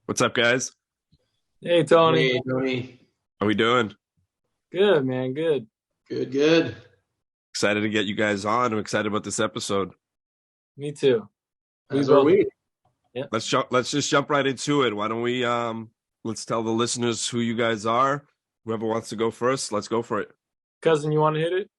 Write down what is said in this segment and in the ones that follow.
What's up, guys? Hey Tony. Hey, Tony. How we doing? Good man, good. Good, good. Excited to get you guys on. I'm excited about this episode. Me too. We As are both. we. Yeah. Let's just jump right into it. Why don't we let's tell the listeners who you guys are. Whoever wants to go first, let's go for it. Cousin, you want to hit it?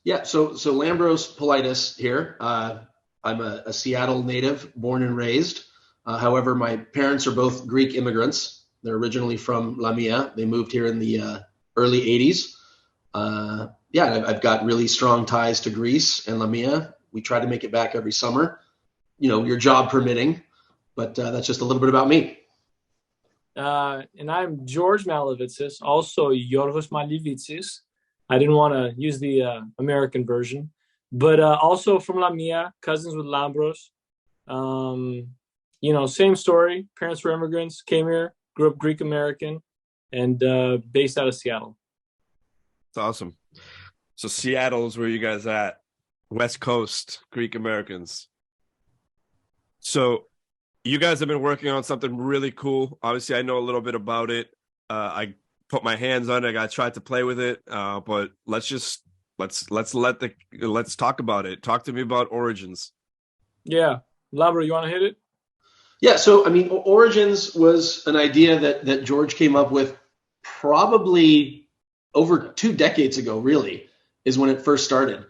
Yeah, so Lambros Politis here. I'm a Seattle native, born and raised. However, my parents are both Greek immigrants. They're originally from Lamia. They moved here in the early 80s. Yeah, I've got really strong ties to Greece and Lamia. We try to make it back every summer, your job permitting. But that's just a little bit about me. And I'm George Malevitsis, also Yorgos Malevitsis. I didn't want to use the American version, but also from Lamia, cousins with Lambros. Same story. Parents were immigrants, came here, grew up Greek American, and based out of Seattle. It's awesome. So Seattle's where you guys at. West Coast, Greek Americans. So you guys have been working on something really cool. Obviously, I know a little bit about it. I put my hands on it. I tried to play with it, but let's talk about it. Talk to me about Origins. Yeah, Lambro, you want to hit it? Yeah, so I mean, Origins was an idea that George came up with probably over 2 decades ago, really, is when it first started.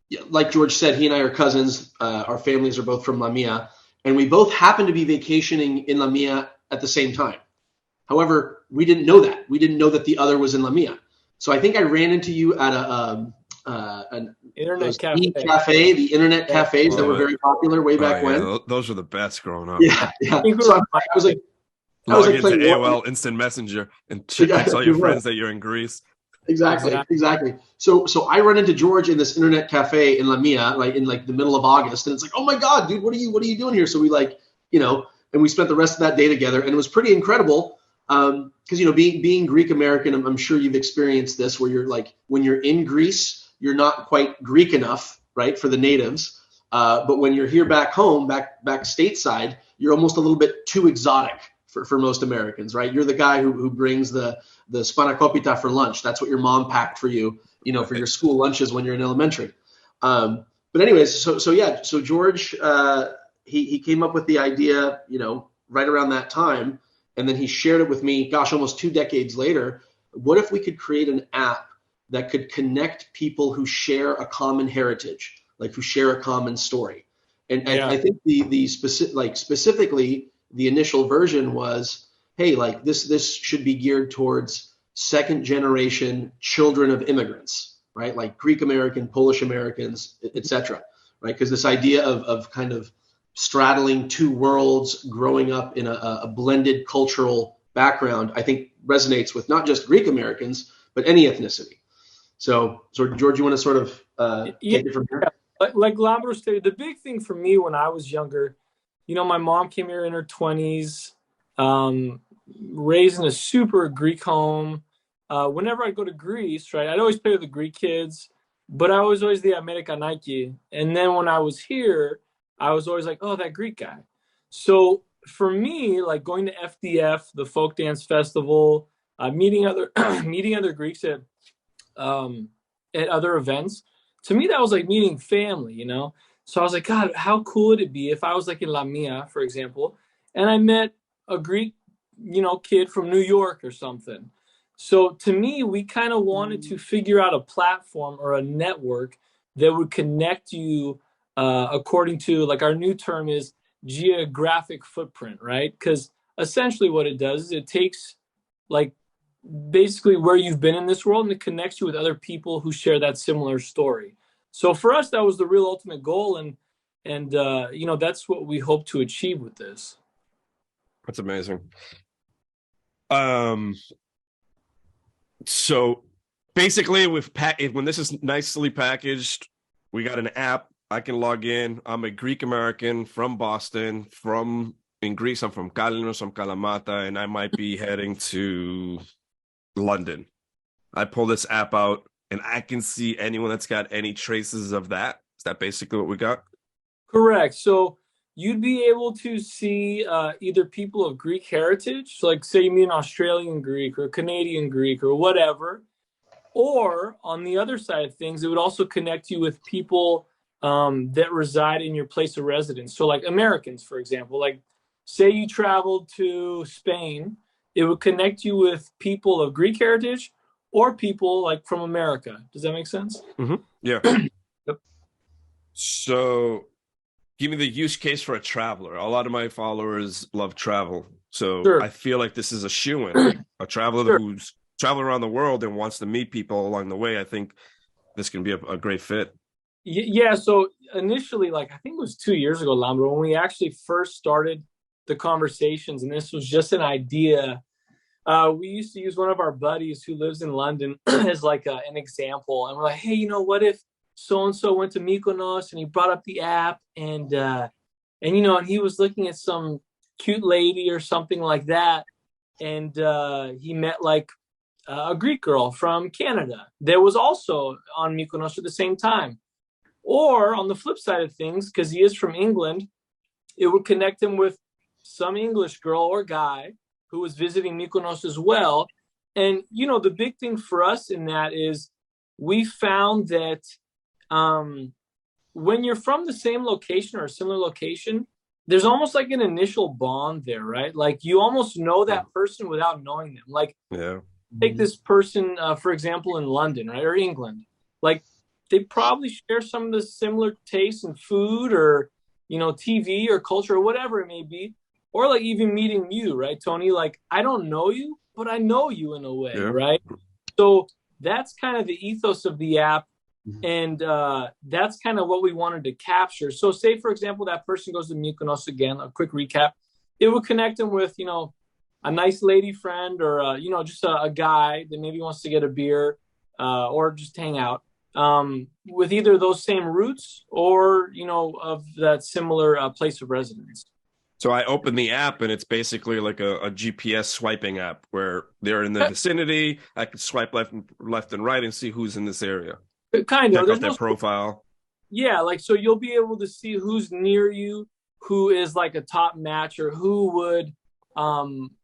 Yeah, like George said, he and I are cousins. Our families are both from Lamia, and we both happened to be vacationing in Lamia at the same time. However, we didn't know that. We didn't know that the other was in Lamia. So I think I ran into you at an Internet those cafe. cafe, the internet Yeah. cafes that Oh, were very popular way oh back yeah, when. those were the best growing up. Yeah, I yeah. think we So were. I was like, Log into playing War. AOL Instant Messenger and Yeah, text all we your were. friends that you're in Greece. Exactly, Exactly. exactly. So I run into George in this internet cafe in Lamia, like in like the middle of August, and it's like, oh my God, dude, what are you doing here? So we and we spent the rest of that day together, and it was pretty incredible. Because being Greek American, I'm sure you've experienced this, where you're like when you're in Greece, you're not quite Greek enough, right, for the natives. But when you're here back home, back stateside, you're almost a little bit too exotic for most Americans, right? You're the guy who brings the spanakopita for lunch. That's what your mom packed for you, for your school lunches when you're in elementary. But anyways, so yeah, so George, he came up with the idea, right around that time, and then he shared it with me. Gosh, almost 2 decades later. What if we could create an app that could connect people who share a common heritage, like who share a common story? And I, Yeah. I think the specifically the initial version was, hey, like this should be geared towards second generation children of immigrants, right? Like Greek American, Polish Americans, etc. Right? Because this idea of kind of straddling two worlds, growing up in a blended cultural background, I think resonates with not just Greek Americans, but any ethnicity. So George, you want to sort of Yeah. take it from here? Like Lambro stated, the big thing for me when I was younger, my mom came here in her 20s, um, raised in a super Greek home. Whenever I'd go to Greece, right, I'd always play with the Greek kids, but I was always the Amerikanaki. And then when I was here, I was always like, oh, that Greek guy. So for me, like going to FDF, the folk dance festival, meeting other meeting other Greeks um, at other events, to me that was like meeting family. So I was like, God, how cool would it be if I was like in Lamia, for example, and I met a Greek, kid from New York or something. So to me, we kind of wanted to figure out a platform or a network that would connect you, according to, like, our new term is geographic footprint, right? Because essentially what it does is it takes, like, basically where you've been in this world, and it connects you with other people who share that similar story. So for us, that was the real ultimate goal, and that's what we hope to achieve with this. That's amazing. Um, so basically, when this is nicely packaged, we got an app. I can log in. I'm a Greek American from Boston. From in Greece, I'm from Kalinos, I'm Kalamata, and I might be heading to London. I pull this app out, and I can see anyone that's got any traces of that. Is that basically what we got? Correct. So you'd be able to see either people of Greek heritage, like say you meet an Australian Greek or Canadian Greek or whatever, or on the other side of things, it would also connect you with people that reside in your place of residence. So like Americans, for example, like say you traveled to Spain, it would connect you with people of Greek heritage or people like from America. Does that make sense? Mm-hmm. Yeah. Yep. So give me the use case for a traveler. A lot of my followers love travel. So Sure. I feel like this is a shoo-in. A traveler Sure. who's traveling around the world and wants to meet people along the way. I think this can be a great fit. Yeah. So initially, like I think it was 2 years ago, Lambro, when we actually first started the conversations, and this was just an idea. We used to use one of our buddies who lives in London as like an example. And we're like, hey, you know, what if so-and-so went to Mykonos and he brought up the app and you know, and he was looking at some cute lady or something like that. And he met like a Greek girl from Canada that was also on Mykonos at the same time. Or on the flip side of things, because he is from England, it would connect him with some English girl or guy who was visiting Mykonos as well. And, you know, the big thing for us in that is we found that when you're from the same location or a similar location, there's almost like an initial bond there, right? Like you almost know that person without knowing them. Like take this person, for example, in London, right? Or England. Like they probably share some of the similar tastes in food or, you know, TV or culture or whatever it may be. Or like even meeting you, right, Tony? Like, I don't know you, but I know you in a way, right? So that's kind of the ethos of the app. And that's kind of what we wanted to capture. So say, for example, that person goes to Mykonos again, a quick recap. It would connect them with, you know, a nice lady friend or, you know, just a guy that maybe wants to get a beer or just hang out with either those same roots or, you know, of that similar place of residence. So I open the app and it's basically like a GPS swiping app where they're in the vicinity. I can swipe left and right and see who's in this area. Kind of. Check out their profile. Yeah, like so you'll be able to see who's near you, who is like a top match, or who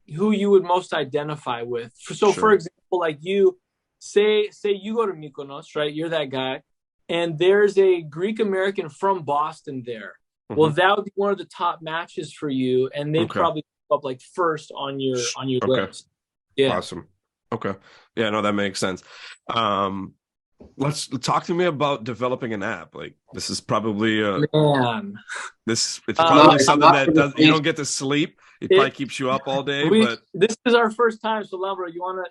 you would most identify with. So for example, like you say you go to Mykonos, right? You're that guy, and there's a Greek American from Boston there. Well, that would be one of the top matches for you, and they'd probably go up like first on your list. Yeah. Awesome. Okay. Yeah, no, that makes sense. Let's talk to me about developing an app. Like this is probably it's probably something that you don't get to sleep. It probably keeps you up all day. But this is our first time, so Lambro, you wanna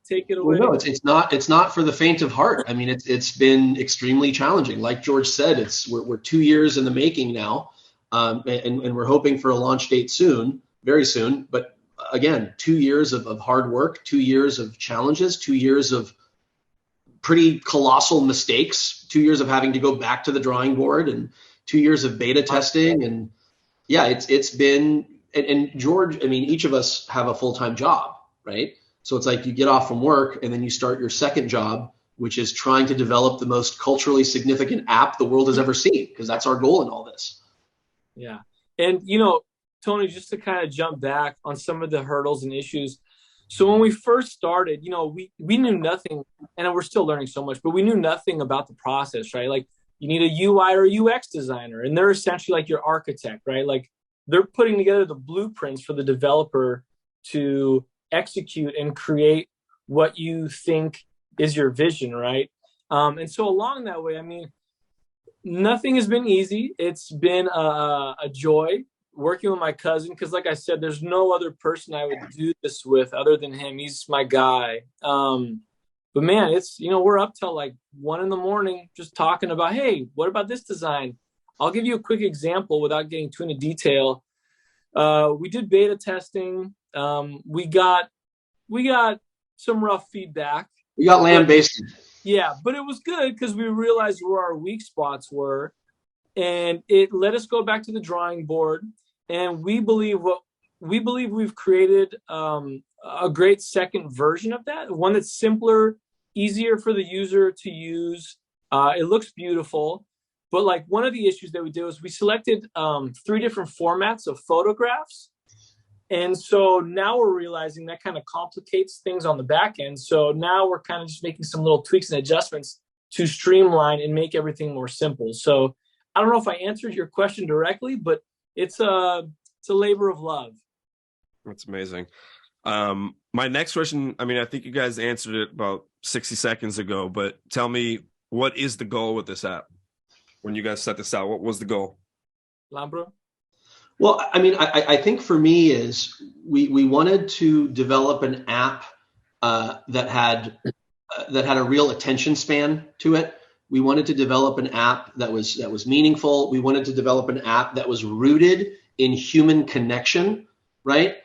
take it away? Well, no, it's not for the faint of heart. I mean, it's been extremely challenging. Like George said, we're 2 years in the making now, and we're hoping for a launch date soon, very soon. But again, 2 years of hard work, 2 years of challenges, 2 years of pretty colossal mistakes, 2 years of having to go back to the drawing board, and 2 years of beta testing, and yeah, it's been. And George, I mean, each of us have a full-time job, right? So it's like you get off from work and then you start your second job, which is trying to develop the most culturally significant app the world has ever seen, because that's our goal in all this. Yeah. And, you know, Tony, just to kind of jump back on some of the hurdles and issues. So when we first started, you know, we knew nothing, and we're still learning so much, but we knew nothing about the process, right? Like you need a UI or UX designer, and they're essentially like your architect, right? Like they're putting together the blueprints for the developer to execute and create what you think is your vision, right? And so along that way, I mean, nothing has been easy. It's been a joy working with my cousin, because like I said, there's no other person I would do this with other than him. He's my guy. But man, it's, you know, we're up till like 1 a.m. just talking about, hey, what about this design? I'll give you a quick example without getting too into detail. We did beta testing. We got some rough feedback. We got land-based. Yeah, but it was good because we realized where our weak spots were, and it let us go back to the drawing board. And we believe we've created a great second version of that, one that's simpler, easier for the user to use. It looks beautiful. But like one of the issues that we did was we selected 3 different formats of photographs. And so now we're realizing that kind of complicates things on the back end. So now we're kind of just making some little tweaks and adjustments to streamline and make everything more simple. So I don't know if I answered your question directly, but it's a labor of love. That's amazing. My next question, I mean, I think you guys answered it about 60 seconds ago, but tell me, what is the goal with this app? When you guys set this out, what was the goal? Lambro? Well, I mean, I think for me is we wanted to develop an app that had a real attention span to it. We wanted to develop an app that was meaningful. We wanted to develop an app that was rooted in human connection, right?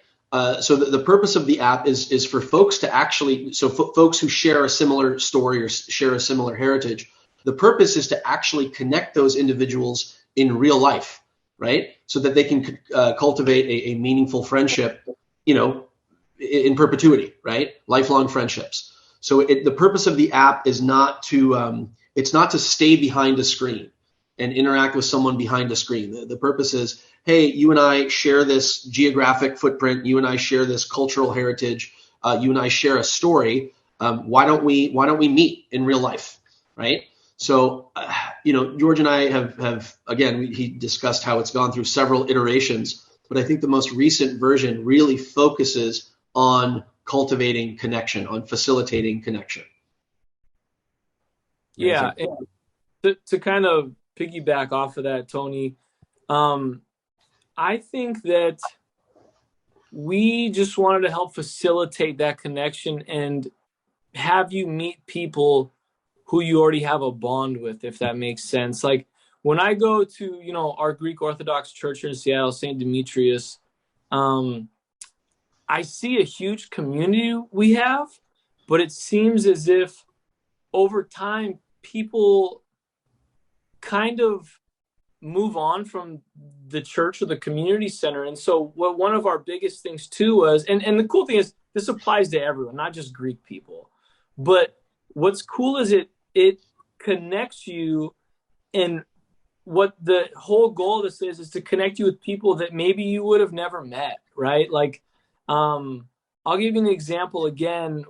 So the purpose of the app is for folks to actually, folks who share a similar story or share a similar heritage, the purpose is to actually connect those individuals in real life, right? So that they can cultivate a meaningful friendship, in perpetuity, right? Lifelong friendships. So the purpose of the app is not to, it's not to stay behind a screen and interact with someone behind a screen. The purpose is, hey, you and I share this geographic footprint. You and I share this cultural heritage. You and I share a story. Why don't we meet in real life, right? So, George and I have again, he discussed how it's gone through several iterations, but I think the most recent version really focuses on cultivating connection, on facilitating connection. Yeah. And to kind of piggyback off of that, Tony, I think that we just wanted to help facilitate that connection and have you meet people who you already have a bond with, if that makes sense. Like when I go to, our Greek Orthodox church in Seattle, St. Demetrius, I see a huge community we have, but it seems as if over time, people kind of move on from the church or the community center. And so one of our biggest things too was, and the cool thing is this applies to everyone, not just Greek people, but what's cool is it connects you, and what the whole goal of this is to connect you with people that maybe you would have never met, right? Like, I'll give you an example again.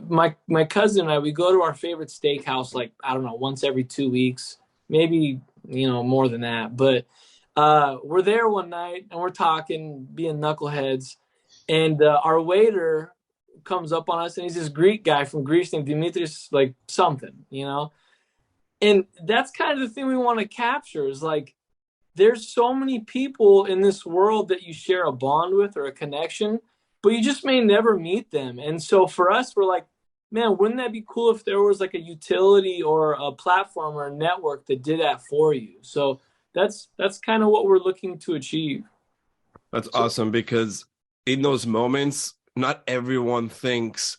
My cousin and I, we go to our favorite steakhouse, like, I don't know, once every 2 weeks, maybe, more than that. But we're there one night and we're talking, being knuckleheads. And our waiter comes up on us, and he's this Greek guy from Greece named Dimitris, like something, And that's kind of the thing we want to capture is like, there's so many people in this world that you share a bond with or a connection, but you just may never meet them. And so for us, we're like, man, wouldn't that be cool if there was like a utility or a platform or a network that did that for you? So that's kind of what we're looking to achieve. That's awesome, because in those moments, not everyone thinks,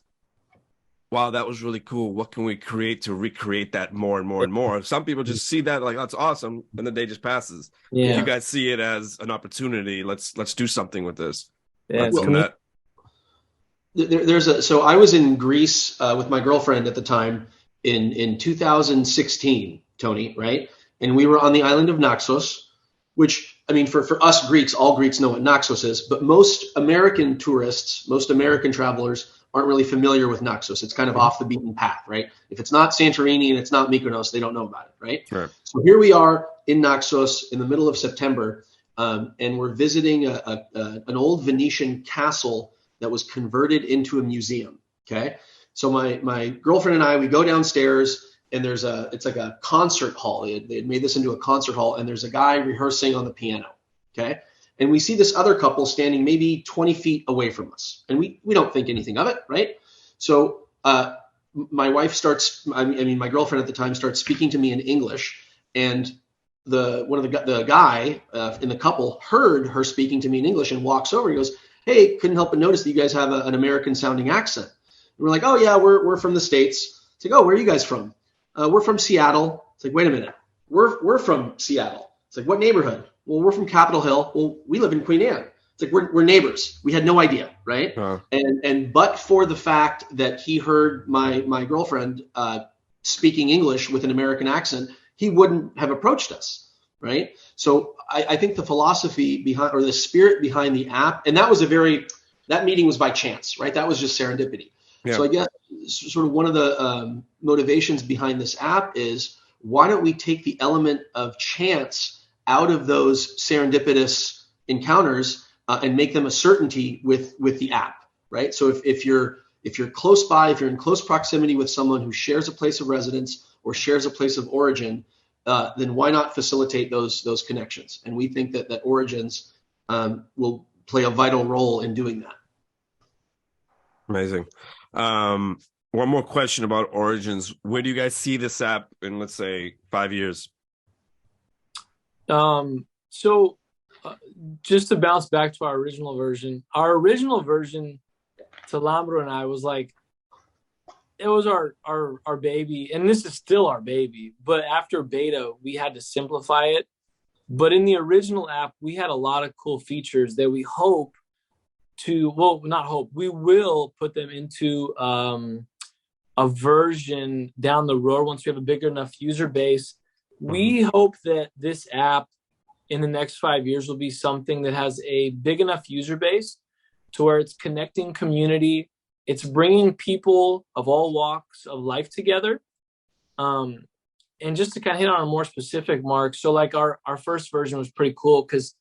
wow, that was really cool. What can we create to recreate that more and more and more? Some people just see that like, that's awesome, and the day just passes. Yeah. You guys see it as an opportunity. Let's do something with this. Yeah, So I was in Greece with my girlfriend at the time in 2016, Tony, right? And we were on the island of Naxos, which, I mean, for us Greeks, all Greeks know what Naxos is, but most American tourists, most American travelers aren't really familiar with Naxos. It's kind of off the beaten path, right? If it's not Santorini and it's not Mykonos, they don't know about it, right? Sure. So here we are in Naxos in the middle of September, and we're visiting an old Venetian castle that was converted into a museum. Okay. So my girlfriend and I, we go downstairs, and it's like a concert hall. They had made this into a concert hall, and there's a guy rehearsing on the piano. Okay. And we see this other couple standing maybe 20 feet away from us, and we don't think anything of it. Right. So, my wife my girlfriend at the time starts speaking to me in English, and the guy in the couple heard her speaking to me in English and walks over. He goes, "Hey, couldn't help but notice that you guys have an American sounding accent." And we're like, "Oh yeah, we're from the States." It's like, "Oh, where are you guys from?" "We're from Seattle." It's like, "Wait a minute, we're from Seattle." It's like, "What neighborhood?" "Well, we're from Capitol Hill." "Well, we live in Queen Anne." It's like, we're neighbors. We had no idea, right? And but for the fact that he heard my girlfriend speaking English with an American accent, he wouldn't have approached us, right? So I think the philosophy behind, or the spirit behind the app, and that meeting was by chance, right? That was just serendipity. Yeah. So I guess sort of one of the motivations behind this app is, why don't we take the element of chance out of those serendipitous encounters and make them a certainty with the app, right? So if you're close by, if you're in close proximity with someone who shares a place of residence or shares a place of origin, then why not facilitate those connections? And we think that Origins will play a vital role in doing that. Amazing. One more question about Origins. Where do you guys see this app in, let's say, 5 years? Just to bounce back to our original version to Lambro and I was like, it was our baby, and this is still our baby, but after beta we had to simplify it. But in the original app we had a lot of cool features that we will put them into a version down the road once we have a big enough user base. We hope that this app in the next 5 years will be something that has a big enough user base to where it's connecting community. It's bringing people of all walks of life together. And just to kind of hit on a more specific mark. So like our first version was pretty cool because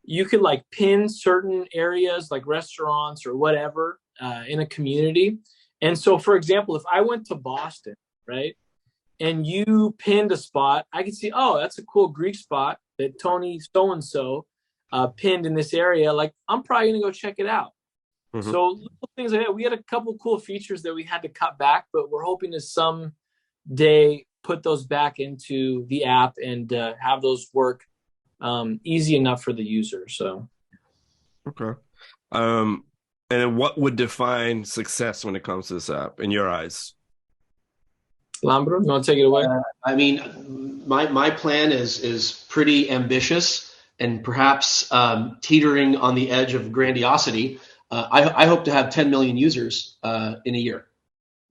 you could like pin certain areas like restaurants or whatever in a community. And so, for example, if I went to Boston, right, and you pinned a spot, I could see, oh, that's a cool Greek spot that Tony so-and-so pinned in this area. Like, I'm probably going to go check it out. Mm-hmm. So little things like that. We had a couple cool features that we had to cut back, but we're hoping to someday put those back into the app and have those work easy enough for the user. So, okay. And what would define success when it comes to this app in your eyes? Lambro, you want to take it away? I mean, my plan is pretty ambitious and perhaps teetering on the edge of grandiosity. I hope to have 10 million users in a year.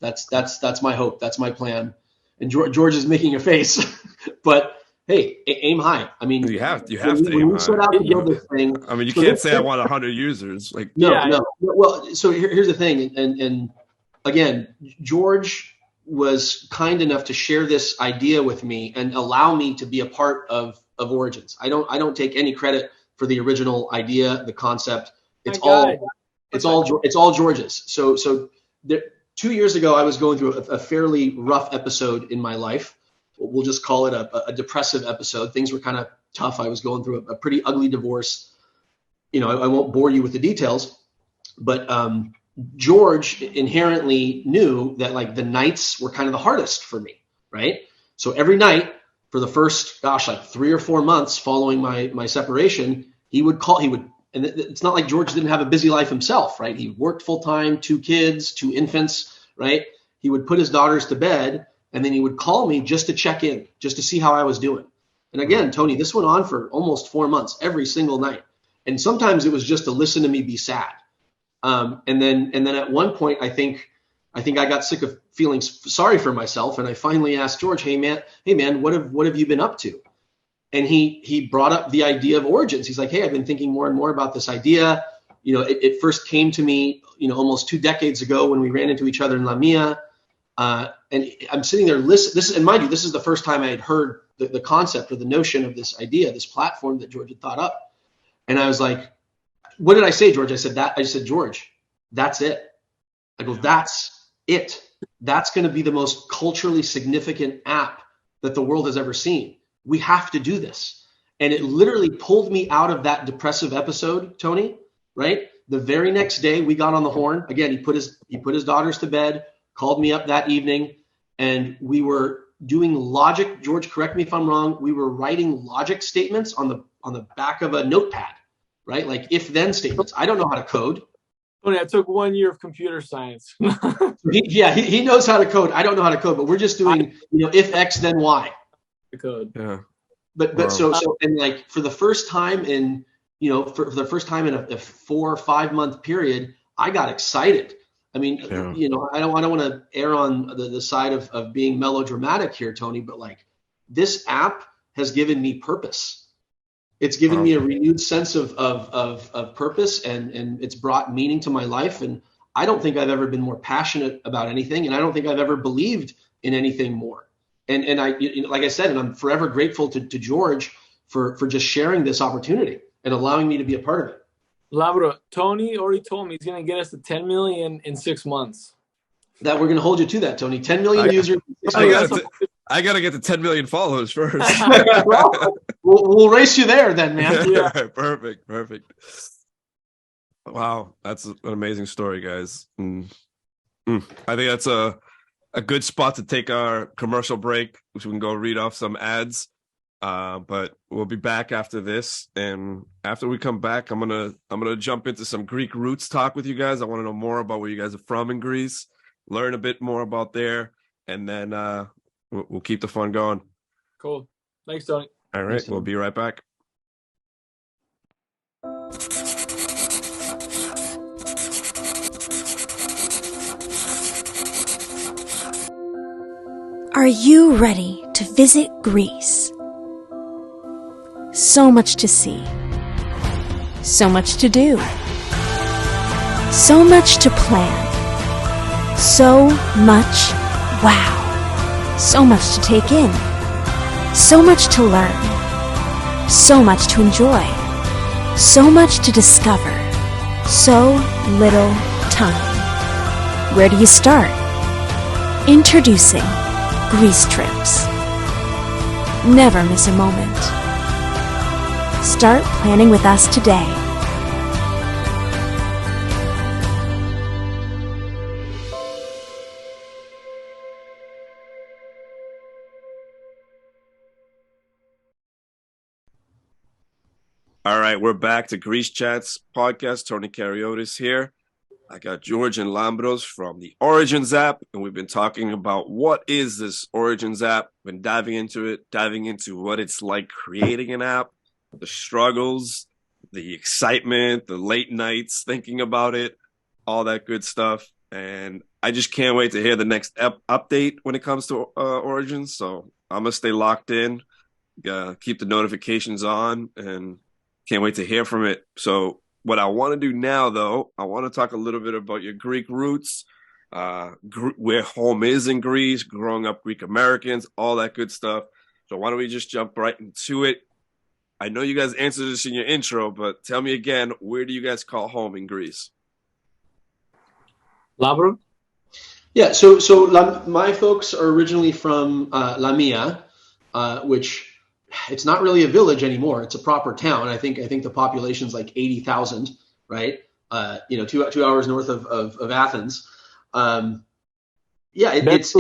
That's my hope. That's my plan. And George is making a face, but hey, aim high. I mean, you have to aim high. Set out to build this thing, I mean, you can't say I want 100 users. Like, no. Well, so here's the thing, and again, George was kind enough to share this idea with me and allow me to be a part of Origins. I don't take any credit for the original idea, the concept. It's all George's. So 2 years ago, I was going through a fairly rough episode in my life. We'll just call it a depressive episode. Things were kind of tough. I was going through a pretty ugly divorce. You know, I won't bore you with the details, but George inherently knew that like the nights were kind of the hardest for me, right? So every night for the first, like 3 or 4 months following my separation, and it's not like George didn't have a busy life himself, right? He worked full time, 2 kids, 2 infants, right? He would put his daughters to bed, and then he would call me just to check in, just to see how I was doing. And again, Tony, this went on for almost 4 months, every single night. And sometimes it was just to listen to me be sad. And then at one point, I think I got sick of feeling sorry for myself, and I finally asked George, "Hey man, what have you been up to?" And he brought up the idea of Origins. He's like, "Hey, I've been thinking more and more about this idea. You know, it first came to me, almost 2 decades ago when we ran into each other in La Mia." And I'm sitting there listening. And mind you, this is the first time I had heard the concept or the notion of this idea, this platform that George had thought up. And I was like, "What did I say, George?" I said, "George, that's it." I go, "That's it. That's going to be the most culturally significant app that the world has ever seen. We have to do this." And it literally pulled me out of that depressive episode, Tony, right? The very next day we got on the horn. Again, he put his daughters to bed, called me up that evening, and we were doing logic. George, correct me if I'm wrong. We were writing logic statements on the back of a notepad, right? Like if-then statements. I don't know how to code. Tony, I took 1 year of computer science. He knows how to code. I don't know how to code, but we're just doing, if X, then Y. The code. Yeah. But wow. so and like for the first time in, for the first time in a 4 or 5 month period, I got excited. I mean, I don't want to err on the side of being melodramatic here, Tony, but like this app has given me purpose. It's given me a renewed sense of purpose, and it's brought meaning to my life. And I don't think I've ever been more passionate about anything, and I don't think I've ever believed in anything more. And I, like I said, and I'm forever grateful to George for just sharing this opportunity and allowing me to be a part of it. Lambro, Tony already told me he's going to get us to 10 million in 6 months. That we're going to hold you to that, Tony. 10 million users. I got to get to 10 million followers first. Well, we'll race you there then, man. Yeah. Perfect. Wow, that's an amazing story, guys. I think that's a good spot to take our commercial break, which we can go read off some ads. But we'll be back after this, and after we come back, I'm gonna jump into some Greek roots talk with you guys. I want to know more about where you guys are from in Greece, learn a bit more about there, and then we'll keep the fun going. Cool. Thanks, Tony. All right, we'll be right back. Are you ready to visit Greece? So much to see. So much to do. So much to plan. So much wow. So much to take in. So much to learn. So much to enjoy. So much to discover. So little time. Where do you start? Introducing Greece Trips. Never miss a moment. Start planning with us today. All right, we're back to Greece Chats podcast. Tony Kariotis here. I got George and Lambros from the Origins app, and we've been talking about what is this Origins app, been diving into what it's like creating an app, the struggles, the excitement, the late nights thinking about it, all that good stuff. And I just can't wait to hear the next update when it comes to Origins. So I'm going to stay locked in, keep the notifications on, and can't wait to hear from it. So what I want to do now, though, I want to talk a little bit about your Greek roots, where home is in Greece, growing up Greek Americans, all that good stuff. So why don't we just jump right into it? I know you guys answered this in your intro, but tell me again, where do you guys call home in Greece? Lambro? Yeah, so my folks are originally from Lamia, which it's not really a village anymore. It's a proper town. I think the population's like 80,000, right? 2 hours north of Athens. It's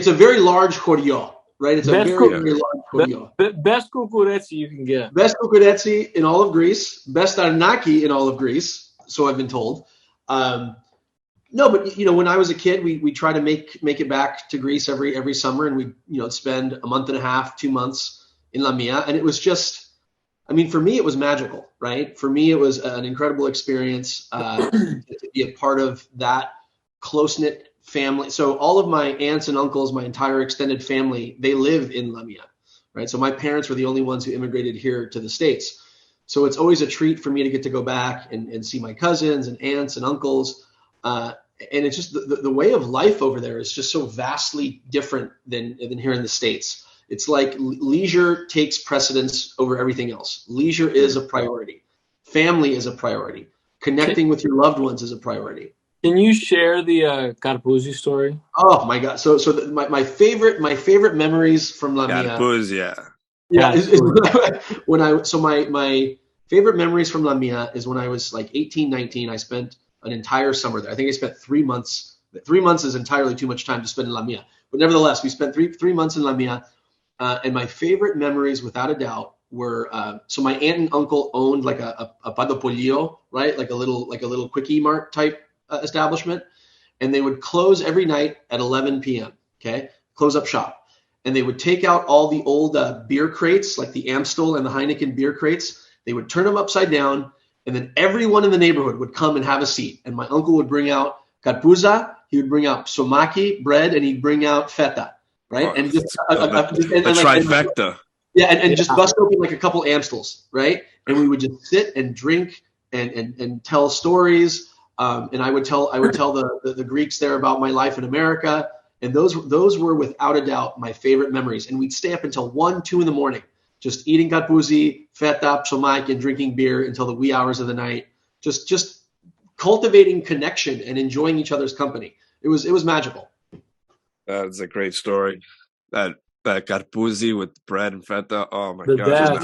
a very large chorió, right? It's a very large chorió. Best kukuretsi you can get. Best kukuretsi in all of Greece. Best arnaki in all of Greece. So I've been told. No, but when I was a kid, we try to make it back to Greece every summer, and we spend a month and a half, 2 months in Lamia, and it was just, for me it was magical, right? For me it was an incredible experience to be a part of that close-knit family. So all of my aunts and uncles, my entire extended family, they live in Lamia, right? So my parents were the only ones who immigrated here to the States. So it's always a treat for me to get to go back and see my cousins and aunts and uncles. And it's just the way of life over there is just so vastly different than here in the States. It's like leisure takes precedence over everything else. Leisure is a priority. Family is a priority. Connecting with your loved ones is a priority. Can you share the Karpouzi story? Oh my God! So my favorite memories from Lamia. Karpouzi, my favorite memories from Lamia is when I was like 18, 19. I spent an entire summer there. I think I spent 3 months. 3 months is entirely too much time to spend in Lamia. But nevertheless, we spent three months in Lamia. And my favorite memories, without a doubt, were so my aunt and uncle owned like a padapolio, right? Like a little quickie mart type establishment. And they would close every night at 11 p.m. Okay, close up shop. And they would take out all the old beer crates, like the Amstel and the Heineken beer crates. They would turn them upside down, and then everyone in the neighborhood would come and have a seat. And my uncle would bring out karpouza, he would bring out somaki, bread, and he'd bring out feta. right? Oh, And just the trifecta. And just bust open like a couple Amstels, right? And we would just sit and drink and tell stories. And I would tell the Greeks there about my life in America. And those were without a doubt my favorite memories. And we'd stay up until 1, 2 in the morning, just eating karpouzi, feta, psomaik, and drinking beer until the wee hours of the night. Just cultivating connection and enjoying each other's company. It was magical. That's a great story. That karpouzi with bread and feta. Oh my gosh,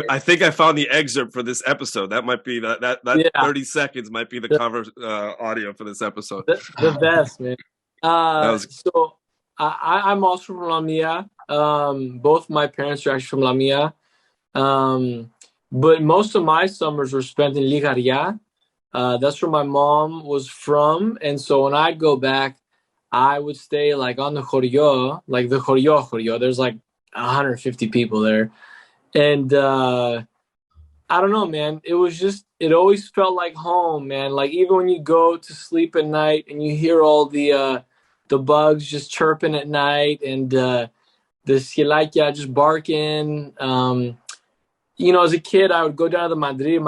I think I found the excerpt for this episode. That might be that 30 seconds might be the cover audio for this episode. The best, man. So I'm also from Lamia. Both my parents are actually from Lamia. But most of my summers were spent in Ligaria. That's where my mom was from. And so when I'd go back, I would stay like on the Jorio, like the Jorio. There's like 150 people there. And I don't know, man. It always felt like home, man. Like even when you go to sleep at night and you hear all the bugs just chirping at night and the silakia just barking. As a kid, I would go down to the Madrid.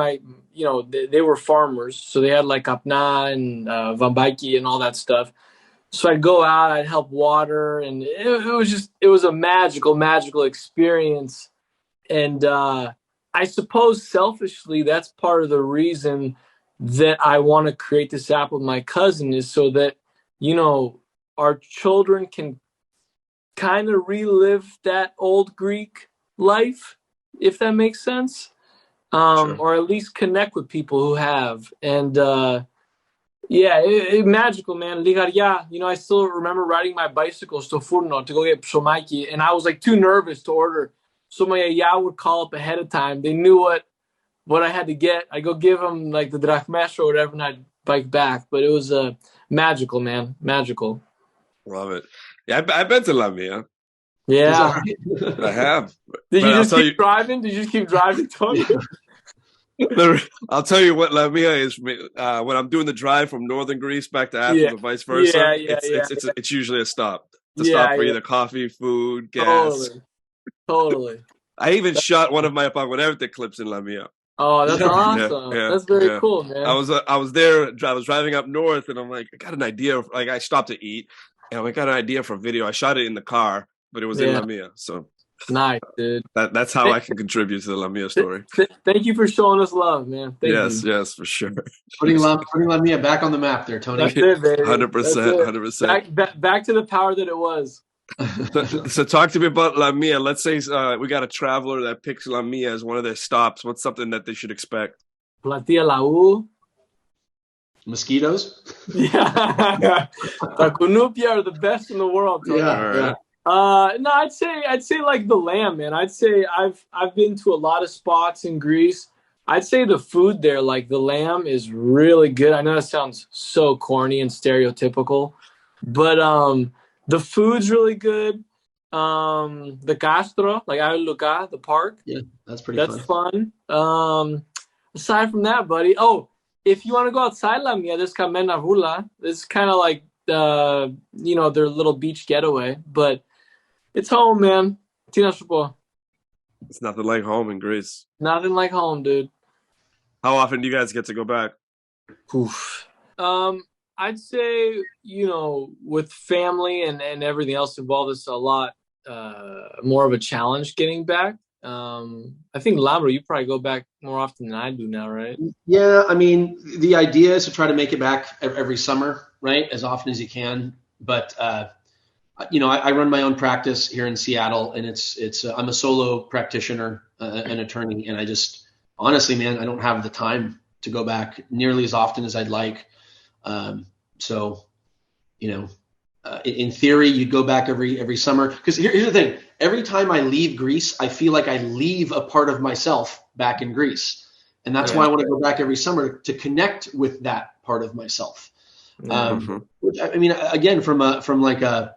They were farmers. So they had like Apna and Vambaiki and all that stuff. So I'd go out, I'd help water, and it was a magical experience. And I suppose selfishly, that's part of the reason that I want to create this app with my cousin is so that, our children can kind of relive that old Greek life, if that makes sense, Sure. or at least connect with people who have. And magical, man. Ligaria, I still remember riding my bicycles to Furno to go get psomaiki, and I was like too nervous to order. So my yaya would call up ahead of time. They knew what I had to get. I go give them like the drachmesh or whatever, and I'd bike back. But it was magical, man. Magical. Love it. Yeah, I've been to Lamia. Yeah. I have. Did you just keep driving? Did you just keep driving, Tony? I'll tell you what Lamia is when I'm doing the drive from northern Greece back to Athens and vice versa. It's usually a stop. Stop for either coffee, food, gas. Totally. I even shot one of my Apaguanerte clips in Lamia. Oh, that's awesome. That's very cool, man. I was there. I was driving up north, and I'm like, I got an idea. Like I stopped to eat, and I got an idea for a video. I shot it in the car, but it was in Lamia. So nice, dude. That's how I can contribute to the Lamia story. Thank you for showing us love, man. Thank you. Yes, for sure. Putting Lamia back on the map there, Tony. That's it, baby. 100%. Back to the power that it was. So talk to me about Lamia. Let's say we got a traveler that picks Lamia as one of their stops. What's something that they should expect? Platilla La U. Mosquitoes? Yeah. The Kunupia are the best in the world, Tony. Yeah. No, I'd say like the lamb, man. I'd say I've been to a lot of spots in Greece. I'd say the food there, like the lamb, is really good. I know that sounds so corny and stereotypical, but the food's really good. The Castro, like Luca, the park. Yeah, that's fun. Aside from that, buddy. Oh, if you want to go outside Lamia, there's Kamena Hula. It's kind of like their little beach getaway, but it's home, man. It's nothing like home in Greece. Nothing like home, dude. How often do you guys get to go back? Oof. I'd say, with family and everything else involved, it's a lot more of a challenge getting back. I think Lambro, you probably go back more often than I do now, right? Yeah, I mean, the idea is to try to make it back every summer, right, as often as you can. But I run my own practice here in Seattle, and it's I'm a solo practitioner, an attorney, and I just honestly, man, I don't have the time to go back nearly as often as I'd like. In theory, you'd go back every summer. Because here's the thing. Every time I leave Greece, I feel like I leave a part of myself back in Greece. And that's why I want to go back every summer to connect with that part of myself. Which, I mean, again, from like a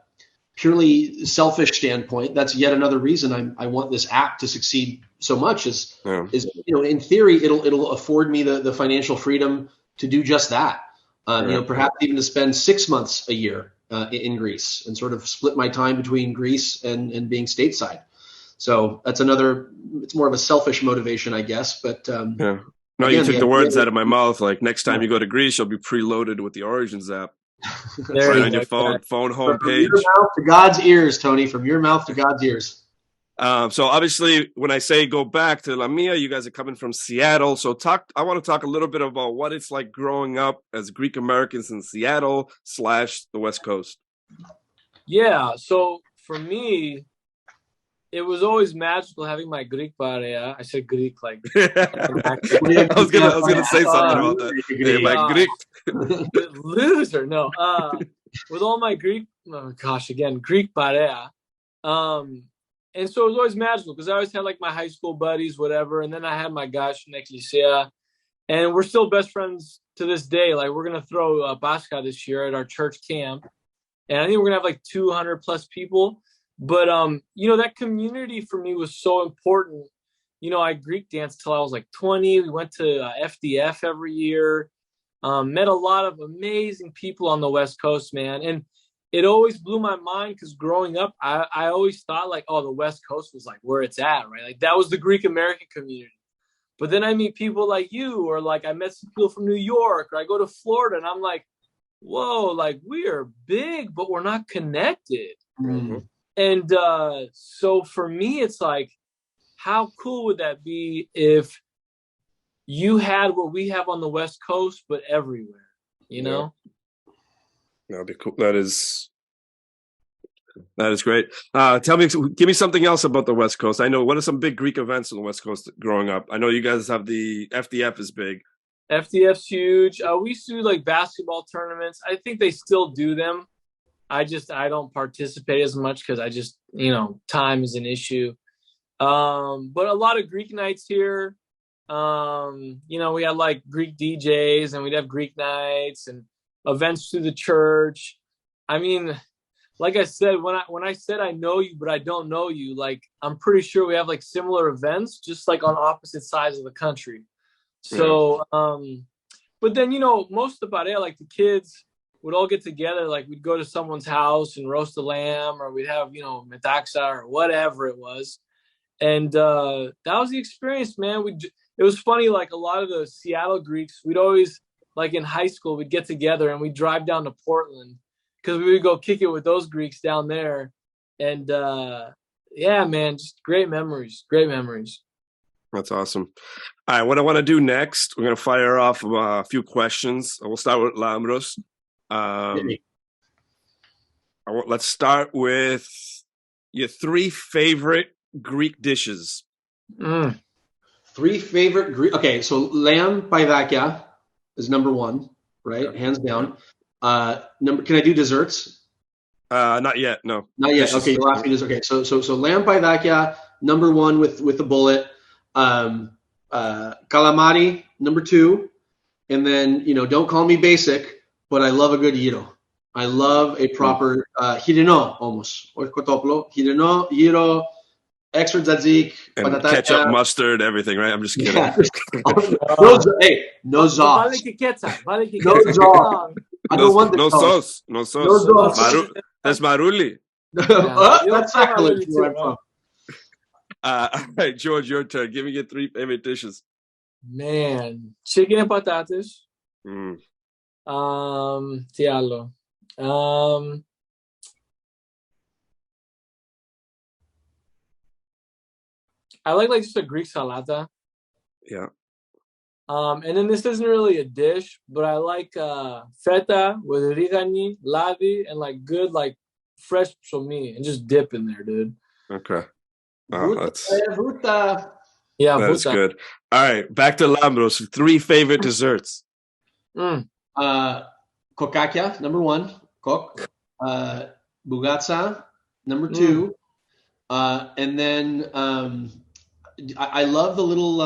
purely selfish standpoint, that's yet another reason I want this app to succeed so much is in theory, it'll afford me the financial freedom to do just that. Perhaps even to spend 6 months a year in Greece, and sort of split my time between Greece and being stateside. So that's another. It's more of a selfish motivation, I guess. But yeah. No, again, you took the words out of my mouth. Like next time you go to Greece, you'll be preloaded with the Origins app. Right on your phone homepage. From your mouth to God's ears, Tony. From your mouth to God's ears. So obviously, when I say go back to La Mia, you guys are coming from Seattle. So I want to talk a little bit about what it's like growing up as Greek Americans in Seattle / the West Coast. Yeah. So for me, it was always magical having my Greek parea. I said Greek like. I was gonna say something about that. Hey, my Greek loser. No. With all my Greek, Greek parea. And so it was always magical because I always had like my high school buddies, whatever, and then I had my guys from Ecclesia, and we're still best friends to this day. Like we're gonna throw Pascha this year at our church camp, and I think we're gonna have like 200 plus people. But, that community for me was so important. I Greek danced till I was like 20. We went to FDF every year, met a lot of amazing people on the West Coast, man. And it always blew my mind because growing up, I always thought like, oh, the West Coast was like where it's at, right? Like that was the Greek American community. But then I meet people like you, or like I met some people from New York, or I go to Florida and I'm like, whoa, like we are big, but we're not connected. Mm-hmm. And so for me, it's like, how cool would that be if you had what we have on the West Coast, but everywhere, you know? That'd be cool. That is great. Give me something else about the West Coast. I know, what are some big Greek events on the West Coast growing up? I know you guys have the FDF is big. FDF's huge. We used to do like basketball tournaments. I think they still do them. I don't participate as much because I just, time is an issue. But a lot of Greek nights here. We had like Greek DJs and we'd have Greek nights and events through the church. I mean, like I said, when I said I know you, but I don't know you, like, I'm pretty sure we have like similar events, just like on opposite sides of the country. So, but then, most of the Barea, like the kids would all get together, like we'd go to someone's house and roast a lamb, or we'd have, metaxa or whatever it was. And that was the experience, man. It was funny, like a lot of the Seattle Greeks, we'd always, like in high school, we'd get together and we'd drive down to Portland because we would go kick it with those Greeks down there. And yeah, man, just great memories. That's awesome. All right, what I want to do next, we're going to fire off a few questions. We'll start with Lambros. Let's start with your 3 favorite Greek dishes. 3 favorite Greek. Okay, so lamb paidakia is number 1, right? Hands down. Can I do desserts? Not yet. No. Not yet. Okay, you'll ask me this. Okay, so lamb paidakia, number 1 with the bullet. Calamari, number 2. And then, don't call me basic, but I love a good gyro. I love a proper hirino almost. Or kotoplo. Hirino, gyro, extra tzatziki, and ketchup, mustard, everything, right? I'm just kidding. Yeah. No sauce. No sauce. I don't want the sauce. No sauce. That's maruli. That's sacrilege where I'm from. All right, George, your turn. Give me your 3 favorite dishes. Man, chicken and patatas. Tialo. I like just a Greek salata. Yeah. And then this isn't really a dish, but I like feta with rigani, lavi, and like good like fresh psomi, and just dip in there, dude. Okay. That's good. All right, back to Lambros. 3 favorite desserts. Kokakia, number 1. Kok. Bugatsa, number 2. And then I love the little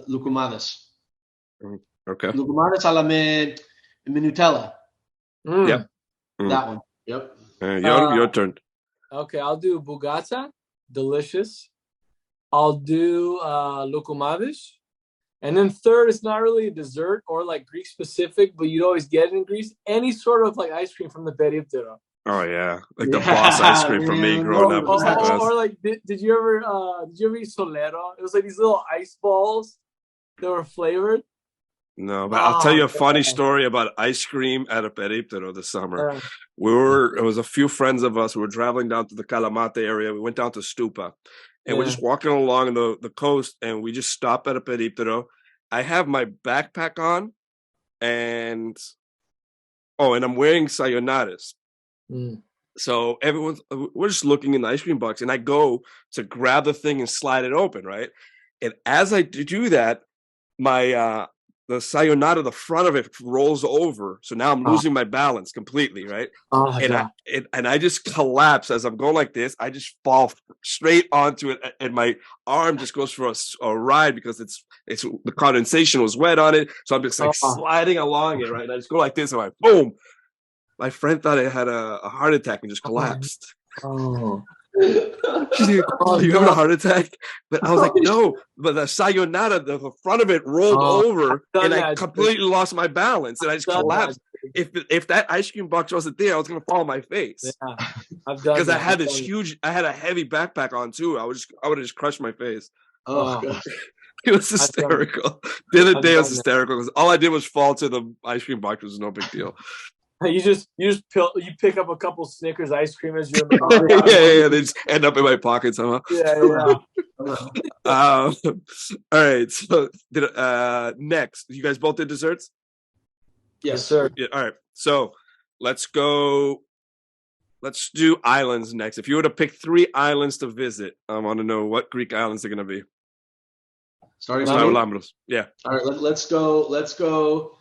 lukumades. Okay. Lukumades a la Nutella. Yep. That one. Yep. Your turn. Okay, I'll do bugatsa. Delicious. I'll do lukumades. And then third, it's not really a dessert or like Greek specific, but you'd always get it in Greece. Any sort of like ice cream from the periptero. Oh yeah, like the boss ice cream for me growing up was the best. Or like, did you ever eat solero? It was like these little ice balls that were flavored. No, but I'll tell you a funny story about ice cream at a periptero this summer. It was a few friends of us. We were traveling down to the Kalamata area. We went down to Stupa, and we're just walking along the coast, and we just stopped at a periptero. I have my backpack on, and I'm wearing sayonaras. So we're just looking in the ice cream box, and I go to grab the thing and slide it open, right? And as I do that, my the sayonara, the front of it rolls over, so now I'm losing my balance completely, right? And I just collapse as I'm going like this. I just fall straight onto it, and my arm just goes for a ride because it's the condensation was wet on it, so I'm just like sliding along it, right? And I just go like this, and I boom. My friend thought I had a heart attack and just collapsed. She's like, "Oh, you having a heart attack?" But I was like, "No." But the sayonara, the front of it rolled over, and I completely lost my balance, and I just collapsed. If that ice cream box wasn't there, I was gonna fall on my face. Yeah, because I had a heavy backpack on too. I would have just crushed my face. Oh God. It was hysterical. The other day it was hysterical because all I did was fall to the ice cream box. It was no big deal. You pick up a couple Snickers ice cream as you're yeah, they just end up in my pocket somehow. Yeah. All right, so next, you guys both did desserts? Yes, sir. Yeah, all right, so let's do islands next. If you were to pick 3 islands to visit, I want to know what Greek islands they're going to be. Starting with Lambros. Yeah. All right, let's go.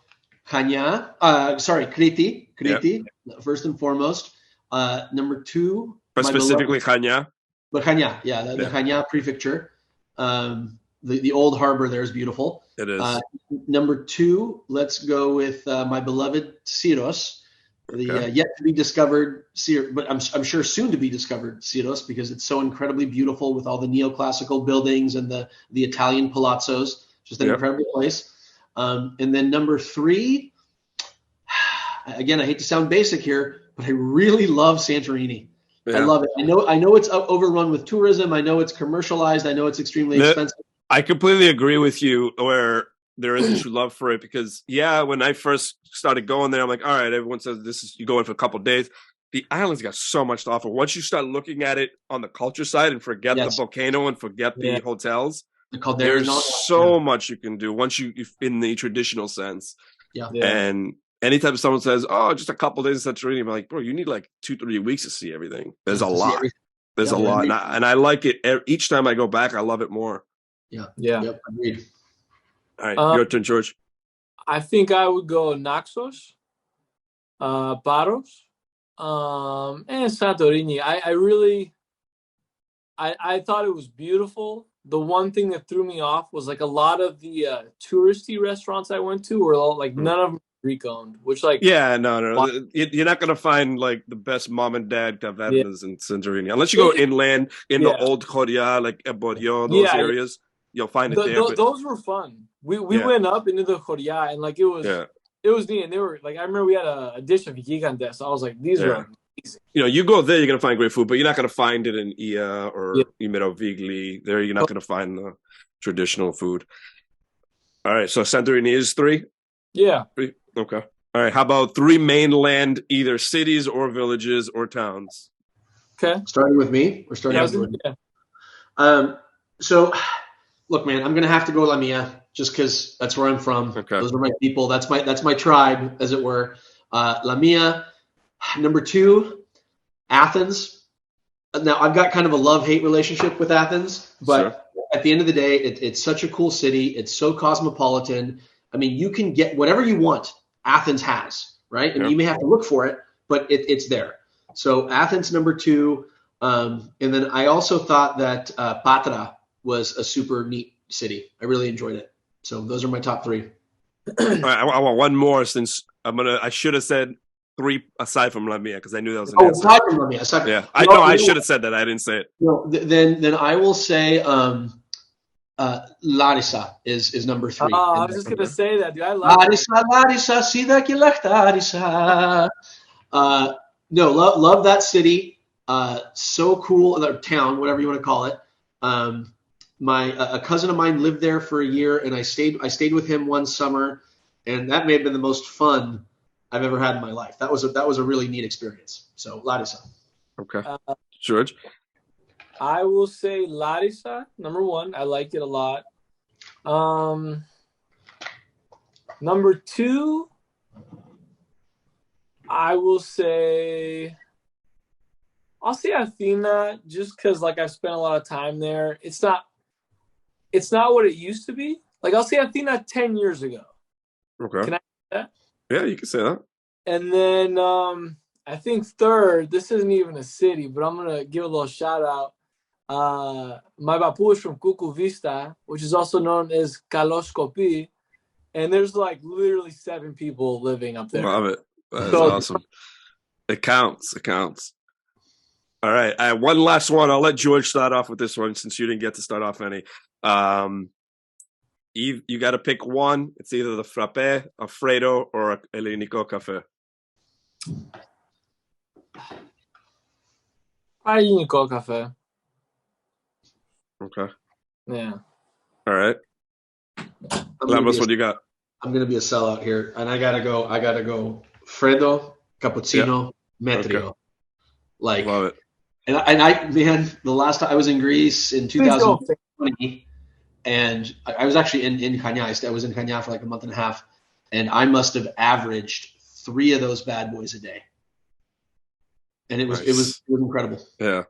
Chania, Kriti, first and foremost. Number 2, specifically Chania. But Chania, the Chania prefecture. The old harbor there is beautiful. It is. Number 2, let's go with my beloved Syros, the yet to be discovered, but I'm sure soon to be discovered Syros, because it's so incredibly beautiful with all the neoclassical buildings and the Italian palazzos. Just an incredible place. And then number 3, again, I hate to sound basic here, but I really love Santorini. Yeah. I love it. I know it's overrun with tourism. I know it's commercialized. I know it's extremely expensive. I completely agree with you where there is a true love for it because, when I first started going there, I'm like, all right, everyone says you go in for a couple of days. The island's got so much to offer. Once you start looking at it on the culture side and forget the volcano and forget the hotels, there's so much you can do once you in the traditional sense. Yeah. And anytime someone says, "Oh, just a couple days in Santorini," I'm like, "Bro, you need like 2-3 weeks to see everything." There's a lot. There's a lot, and I like it. Each time I go back, I love it more. Yeah. Yep, agreed. All right, your turn, George. I think I would go Naxos, Paros, and Santorini. I thought it was beautiful. The one thing that threw me off was like a lot of the touristy restaurants I went to were like none of them Greek owned, which no. You're not gonna find like the best mom and dad tavernas in Santorini unless you go inland in the old Choria, like Eboryo, those areas. You'll find it there. Those were fun. We went up into the Choria and like it was neat. And they were like I remember we had a dish of gigantes. So I was like, these are. You go there, you're gonna find great food, but you're not gonna find it in Ia or Imirovigli. There, you're not gonna find the traditional food. All right, so Santorini is 3. Yeah. 3? Okay. All right. How about 3 mainland, either cities or villages or towns? Okay. Starting with me, or starting with you? Yeah. So, look, man, I'm gonna have to go La Mia just because that's where I'm from. Okay. Those are my people. That's my tribe, as it were. La Mia. Number 2, Athens. Now, I've got kind of a love-hate relationship with Athens, but at the end of the day, it's such a cool city. It's so cosmopolitan. I mean, you can get whatever you want. Athens has, right? And you may have to look for it, but it's there. So Athens, number 2. And then I also thought that Patra was a super neat city. I really enjoyed it. So those are my top 3. All right, I want one more since I should have said 3 aside from La Mia because I knew that was an answer. Aside from La Mia. I know I should have said that. I didn't say it. Then I will say Larissa is number 3. Oh, I was just gonna say that, dude. I love Larissa, sida que Larissa. No, love that city. So cool, that town, whatever you want to call it. A cousin of mine lived there for a year, and I stayed with him one summer, and that may have been the most fun I've ever had in my life. That was a really neat experience. So Larissa. Okay, George. I will say Larissa, number 1. I like it a lot. Number 2, I'll say Athena, just because like I've spent a lot of time there. It's not what it used to be. Like I'll say Athena 10 years ago. Okay. Can I say that? Yeah, you can say that. And then I think 3rd, this isn't even a city, but I'm gonna give a little shout out. My bapu is from Cucu Vista, which is also known as Kaloskopi, and there's like literally 7 people living up there. Love it. That's awesome. It counts. All right. I have one last one. I'll let George start off with this one since you didn't get to start off any. You got to pick one. It's either the frappe, Alfredo, or El Unico Cafe. El Unico Cafe. Okay. Yeah. All right. Lambros, what do you got? I'm gonna be a sellout here, and I gotta go. Freddo, cappuccino, metrio. Okay. Like, love it. And I man, the last time I was in Greece in 2020, and I was actually in Kanya. I was in Kanya for like a month and a half, and I must have averaged 3 of those bad boys a day, and it was incredible. Yeah.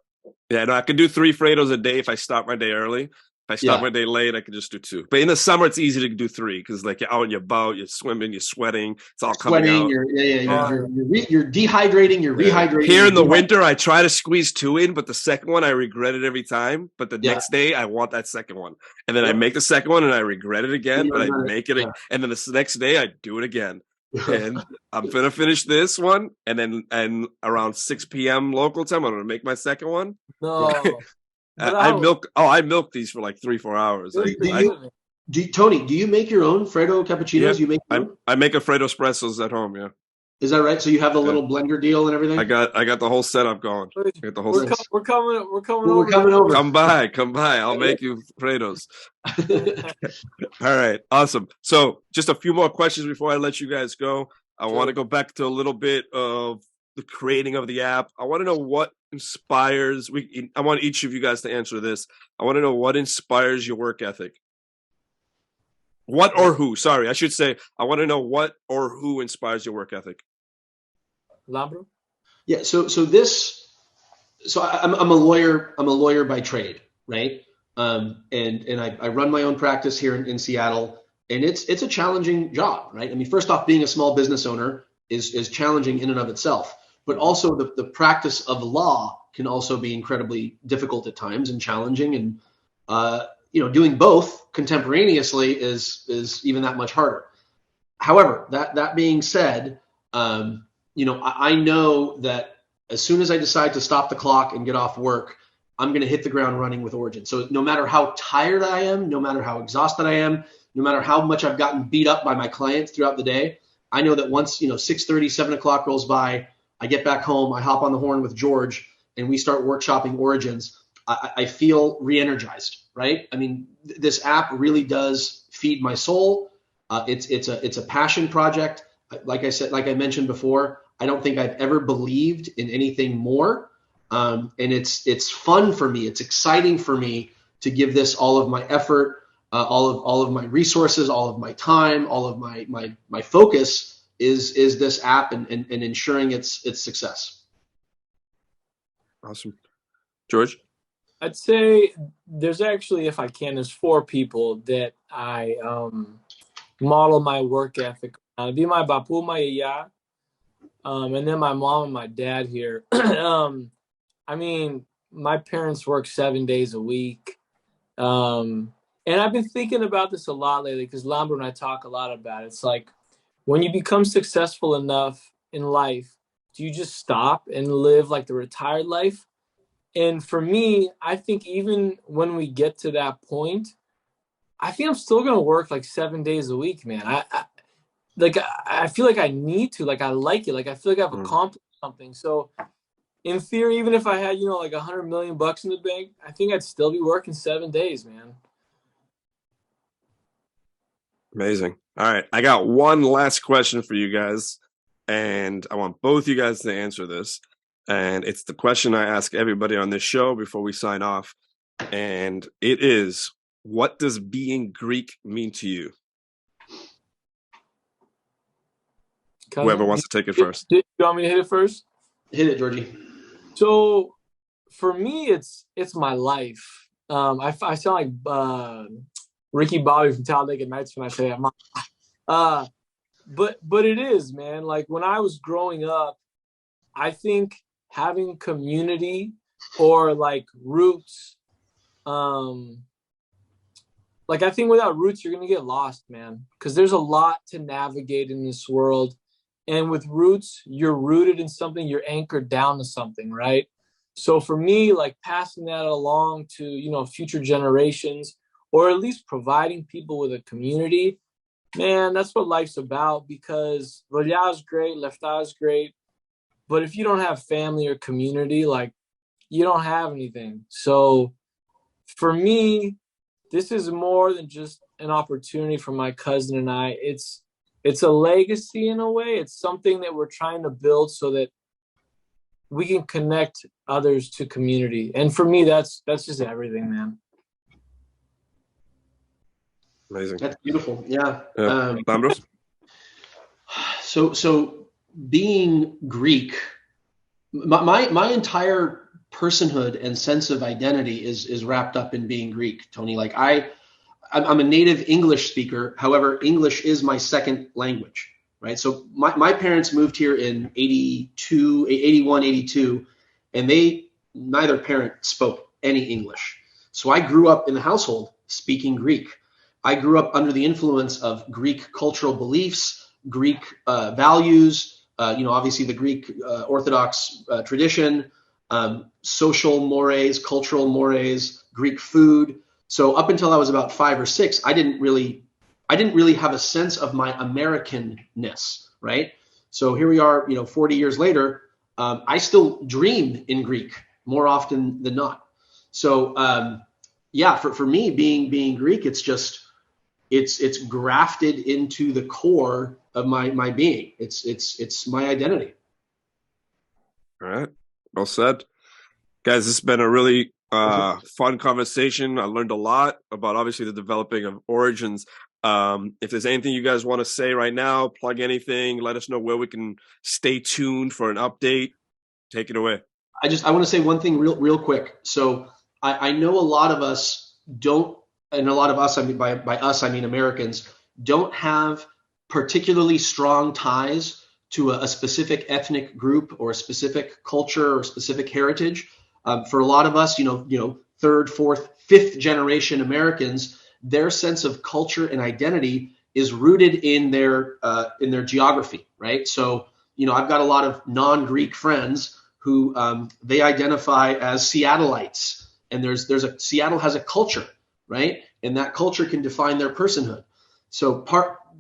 Yeah, no, I can do 3 Fredos a day if I start my day early. If I start my day late, I can just do 2. But in the summer, it's easy to do 3 because, like, you're out in your boat, you're swimming, you're sweating. It's all coming out. You're dehydrating, you're rehydrating. Here in the winter, I try to squeeze 2 in, but the second one, I regret it every time. But the next day, I want that second one. And then I make the second one, and I regret it again, but I make it. And then the next day, I do it again. And I'm going to finish this one, and around 6 p.m. local time, I'm going to make my second one. No. I milk these for like 3-4 hours. Tony, do you make your own Freddo cappuccinos? Yeah, I make Alfredo espressos at home. Yeah, is that right? So you have the little blender deal and everything. I got the whole setup going. We're coming over. Come by. I'll make you Fredos. All right, awesome. So just a few more questions before I let you guys go. I want to go back to a little bit of the creating of the app. I want to know what inspires. I want each of you guys to answer this. I want to know what inspires your work ethic. What or who? Sorry, I should say. I want to know what or who inspires your work ethic. Lambro? Yeah. So I'm a lawyer. I'm a lawyer by trade, right? And I run my own practice here in Seattle, and it's a challenging job, right? I mean, first off, being a small business owner is challenging in and of itself. But also the practice of law can also be incredibly difficult at times and challenging. And, doing both contemporaneously is even that much harder. However, that being said, I know that as soon as I decide to stop the clock and get off work, I'm going to hit the ground running with Origin. So no matter how tired I am, no matter how exhausted I am, no matter how much I've gotten beat up by my clients throughout the day, I know that once, 6:30, 7 o'clock rolls by, I get back home, I hop on the horn with George, and we start workshopping Origins. I feel re-energized, right? I mean, this app really does feed my soul. It's a passion project. Like I mentioned before, I don't think I've ever believed in anything more. And it's fun for me. It's exciting for me to give this all of my effort, all of my resources, all of my time, all of my focus is this app and ensuring its success. Awesome. George? I'd say there's 4 people that I model my work ethic. It'd be my bapu, my yaya, and then my mom and my dad here. I mean, my parents work 7 days a week. And I've been thinking about this a lot lately because Lambro and I talk a lot about it. It's like, when you become successful enough in life, do you just stop and live like the retired life? And for me, I think even when we get to that point, I think I'm still gonna work like 7 days a week, man. I feel like I need to, like I like it, like I feel like I've accomplished something. So in theory, even if I had, like $100 million in the bank, I think I'd still be working 7 days, man. Amazing. All right, I got one last question for you guys, and I want both you guys to answer this. And it's the question I ask everybody on this show before we sign off. And it is, what does being Greek mean to you? Whoever wants to take it first. You want me to hit it first? Hit it, Georgie. So for me, it's my life. I sound like Ricky Bobby from Talladega Nights when I say that. But it is, man. Like when I was growing up, I think having community or like roots, like I think without roots, you're going to get lost, man, because there's a lot to navigate in this world. And with roots, you're rooted in something, you're anchored down to something, right? So for me, like passing that along to, future generations, or at least providing people with a community, man, that's what life's about, because Volya is great, Lefta is great, but if you don't have family or community, like you don't have anything. So for me, this is more than just an opportunity for my cousin and I. It's a legacy in a way. It's something that we're trying to build so that we can connect others to community. And for me, that's just everything, man. Amazing. That's beautiful. Yeah. Lambros? So being Greek, my entire personhood and sense of identity is wrapped up in being Greek, Tony. Like I'm a native English speaker. However, English is my second language, right? So my parents moved here in 81, 82, and neither parent spoke any English. So I grew up in the household speaking Greek. I grew up under the influence of Greek cultural beliefs, Greek values, obviously the Greek Orthodox tradition, social mores, cultural mores, Greek food. So up until I was about 5 or 6, I didn't really have a sense of my Americanness, right? So here we are, 40 years later, I still dream in Greek more often than not. So for me, being Greek, it's grafted into the core of my being. It's my identity. All right, well said, guys. This has been a really fun conversation. I learned a lot about obviously the developing of origins. If there's anything you guys want to say right now, plug anything, let us know where we can stay tuned for an update. Take it away. I want to say one thing real quick. So I know a lot of us don't, and a lot of us, I mean by us I mean Americans, don't have particularly strong ties to a specific ethnic group or a specific culture or specific heritage. For a lot of us, third, fourth, fifth generation Americans, their sense of culture and identity is rooted in their geography, right? So, I've got a lot of non-Greek friends who they identify as Seattleites, and Seattle has a culture, right? And that culture can define their personhood. So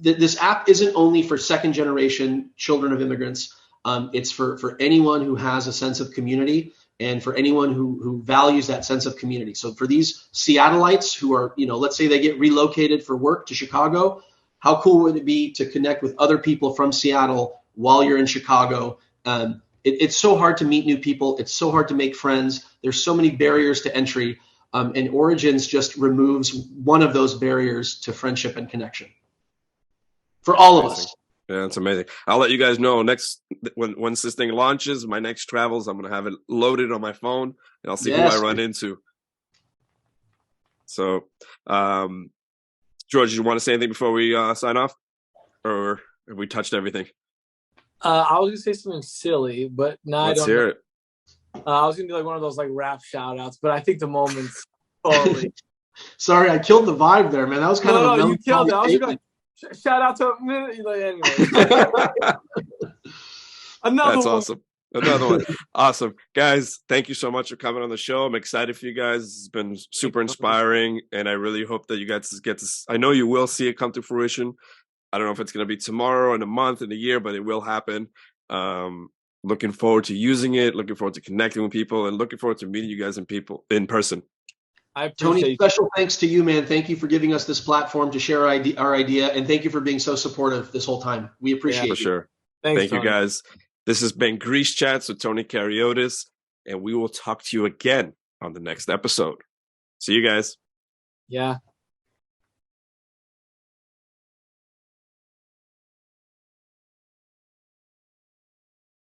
this app isn't only for second generation children of immigrants. It's for anyone who has a sense of community, and for anyone who values that sense of community. So for these Seattleites who are, let's say they get relocated for work to Chicago, how cool would it be to connect with other people from Seattle while you're in Chicago? It's so hard to meet new people. It's so hard to make friends. There's so many barriers to entry. And Origins just removes one of those barriers to friendship and connection for all of us. Yeah, it's amazing. I'll let you guys know once this thing launches, my next travels, I'm going to have it loaded on my phone, and I'll see who I run into. So, George, you want to say anything before we sign off? Or have we touched everything? I was going to say something silly, but no, Let's hear it. I was going to do like one of those like rap shout outs, but I think the moment's totally. Sorry, I killed the vibe there, man. That was kind of you killed it. I was going to shout out to anyway. That's awesome. Another one. Awesome. Guys, thank you so much for coming on the show. I'm excited for you guys. It's been super inspiring, and I really hope that you guys get this. I know you will see it come to fruition. I don't know if it's going to be tomorrow, in a month, in a year, but it will happen. Looking forward to using it, looking forward to connecting with people, and looking forward to meeting you guys in person. Tony, special thanks to you, man. Thank you for giving us this platform to share our idea, and thank you for being so supportive this whole time. We appreciate it. For sure. Thanks, Thank you, guys. This has been Grease Chats with Tony Kariotis, and we will talk to you again on the next episode. See you guys. Yeah.